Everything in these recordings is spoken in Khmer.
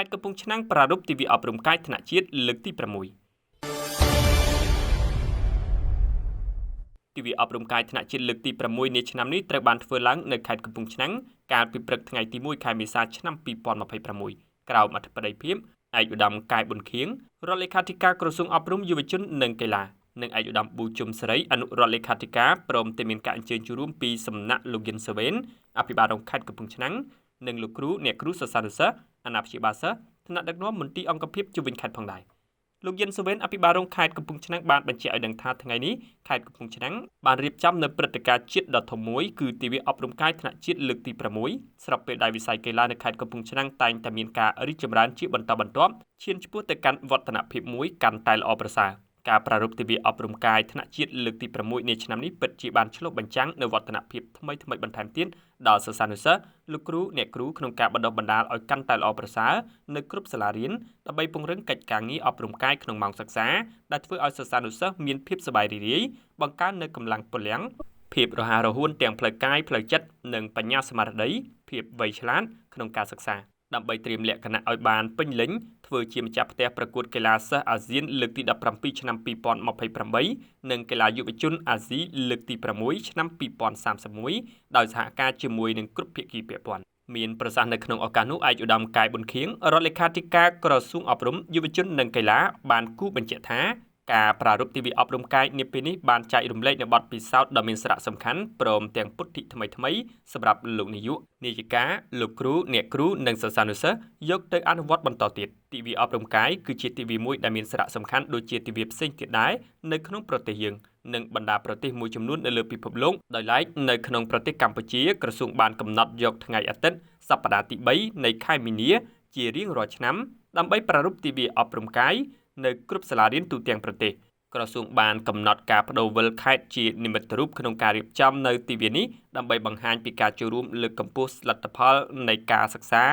ខេត្តកំពង់ឆ្នាំងប្រារព្ធទិវាអប់រំកាយថ្នាក់ជាតិលើកទី6ទិវាអប់រំកាយថ្នាក់ជាតិលើកទី6នៃឆ្នាំនេះត្រូវបានធ្វើឡើងនៅខេត្តកំពង់ឆ្នាំងកាលពីព្រឹកថ្ងៃទី1ខែមេសាឆ្នាំ2026ក្រោមអធិបតីភាពឯកឧត្តមកែប៊ុនខៀងរដ្ឋលេខាធិការក្រសួងអប់រំយុវជននិងកីឡានិងឯកឧត្តមប៊ូជុំសេរីអនុរដ្ឋលេខាធិការព្រមទាំងមានការអញ្ជើញចូលរួមពីសំណាក់លោកយិនសាវ៉េនអភិបាលរងខេត្តកំពង់ឆ្នាំងនិងលោកគ្រូអ្នកគ្រូសិស្សានុសិស្សអាណាព្យាបាលសិស្សថ្នាក់ដឹកនាំមន្ទីរអង្គភាពជុំវិញខេត្តផងដែរលោកយិនសាវ៉េនអភិបាលរងខេត្តកំពង់ឆ្នាំងបានបញ្ជាក់ឲ្យដឹងថាថ្ងៃនេះខេត្តកំពង់ឆ្នាំងបានរៀបចំនៅព្រឹត្តិការណ៍ជាតិដ៏ធំមួយគឺទិវាអប់រំកាយថ្នាក់ជាតិលើកទី6ស្របពេលដែលវិស័យកីឡានៅខេត្តកំពង់ឆ្នាំងតែងតែមានការរីកចម្រើនជាបន្តបន្ទាប់ឈានឆ្ពោះទៅកាន់វឌ្ឍនភាពមួយកាន់តែល្អប្រសើរការប្រារព្ធទិវាអប់រំកាយថ្នាក់ជាតិលើកទី6នៃឆ្នាំនេះពិតជាបានឆ្លុះបញ្ចាំងនូវវឌ្ឍនភាពថ្មីៗបន្ថែមទៀតដល់សិស្សានុសិស្សលោកគ្រូអ្នកគ្រូក្នុងការបណ្ដុះបណ្ដាលឲ្យកាន់តែល្អប្រសើរនៅគ្រប់សាលារៀនដើម្បីពង្រឹងកិច្ចការងារអប់រំកាយក្នុងម៉ោងសិក្សាដែលធ្វើឲ្យសិស្សានុសិស្សមានភាពសប្បាយរីករាយបង្កើននូវកម្លាំងពលំភាពរហ័សរហួនទាំងផ្លូវកាយផ្លូវចិត្តនិងបញ្ញាស្មារតីភាពវៃឆ្លាតក្នុងការសិក្សាដើម្បីត្រៀមលក្ខណៈឲ្យបានពេញលេញធ្វើជាម្ចាស់ផ្ទះប្រកួតកីឡាសិស្សអាស៊ានលើកទី17ឆ្នាំ2028និងកីឡាយុវជនអាស៊ីលើកទី6ឆ្នាំ2031ដោយសហការជាមួយនឹងគ្រប់ភាគីពាក់ព័ន្ធមានប្រសាសន៍នៅក្នុងឱកាសនោះឯកឧត្តមកែប៊ុនខៀងរដ្ឋលេខាធិការក្រសួងអប់រំយុវជននិងកីឡាបានគូបញ្ជាក់ថាការប្រារព្ធទិវាអប់រំកាយនាពេលនេះបានចែករំលែកនូវបទពិសោធន៍ដ៏មានសារៈសំខាន់ព្រមទាំងពុទ្ធិថ្មីៗសម្រាប់លោកនាយកនាយិកាលោកគ្រូអ្នកគ្រូនិងសិស្សានុសិស្សយកទៅអនុវត្តបន្តទៀតទិវាអប់រំកាយគឺជាទិវាមួយដែលមានសារៈសំខាន់ដូចជាទិវាផ្សេងទៀតដែរនៅក្នុងប្រទេសយើងនិងបណ្ដាប្រទេសមួយចំនួននៅលើពិភពលោកដោយឡែកនៅក្នុងប្រទេសកម្ពុជាក្រសួងបានកំណត់យកថ្ងៃអាទិត្យសប្តាហ៍ទី3នៃខែមីនាជារៀងរាល់ឆ្នាំដើម្បីប្រារព្ធទិវាអប់រំកាយនៅគ្រប់សាលារៀនទូទាំងប្រទេសក្រសួងបានកំណត់ការបដូរវិលខេត្តជានិមិត្តរូបក្នុងការរៀបចំនៅទិវានេះដើម្បីបង្ហាញពីការចូលរួមលើកកម្ពស់លទ្ធផលនៃការសិក្សា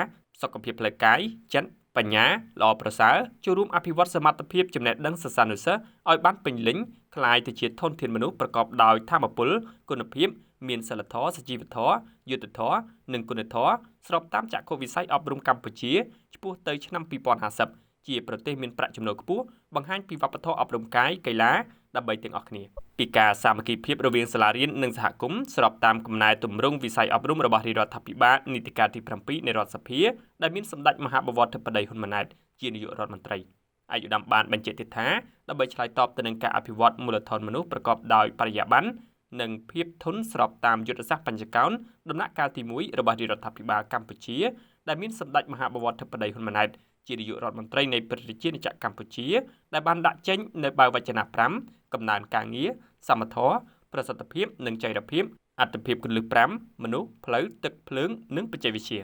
សុខភាពផ្លូវកាយចិត្តបញ្ញាល្អប្រសើរចូលរួមអភិវឌ្ឍសមត្ថភាពចំណេះដឹងសិស្សានុសិស្សឲ្យបានពេញលេញក្លាយទៅជាធនធានមនុស្សប្រកបដោយថាមពលគុណភាពមានសីលធម៌សុជីវធម៌យុត្តិធម៌និងគុណធម៌ស្របតាមចក្ខុវិស័យអប់រំកម្ពុជាឆ្ពោះទៅឆ្នាំ2050ជាប្រទេសមានប្រាក់ចំណូលខ្ពស់បង្ហាញពីវប្បធម៌អប់រំកាយកីឡាដើម្បីទាំងអស់គ្នាពីការសាមគ្គីភាពរវាងសាលារៀននិងសហគមន៍ស្របតាមកំណែទម្រង់វិស័យអប់រំរបស់រដ្ឋាភិបាលនីតិកាលទី7នៃរដ្ឋសភាដែលមានសម្ដេចមហាបវរធិបតីហ៊ុនម៉ាណែតជានាយករដ្ឋមន្ត្រីឯកឧត្តមបានបញ្ជាក់ទៀតថាដើម្បីឆ្លើយតបទៅនឹងការអភិវឌ្ឍមូលធនមនុស្សប្រកបដោយបរិយាបន្ននិងភាពធន់ស្របតាមយុទ្ធសាស្ត្របញ្ចកោណដំណាក់កាលទី1របស់រដ្ឋាភិបាលកម្ពុជាដែលមានសម្ដេចមហាបវរធិបតីហ៊ុនម៉ាណែតជានាយករដ្ឋមន្ត្រីនៃប្រជាជាតិកម្ពុជាដែលបានដាក់ចេញនៅបើវចនា5កំណើនការងារសមធម៌ប្រសិទ្ធភាពនិងចីរភាពអត្ថិភាពគន្លឹះ5មនុស្សផ្លូវទឹកភ្លើងនិងបច្ចេកវិទ្យា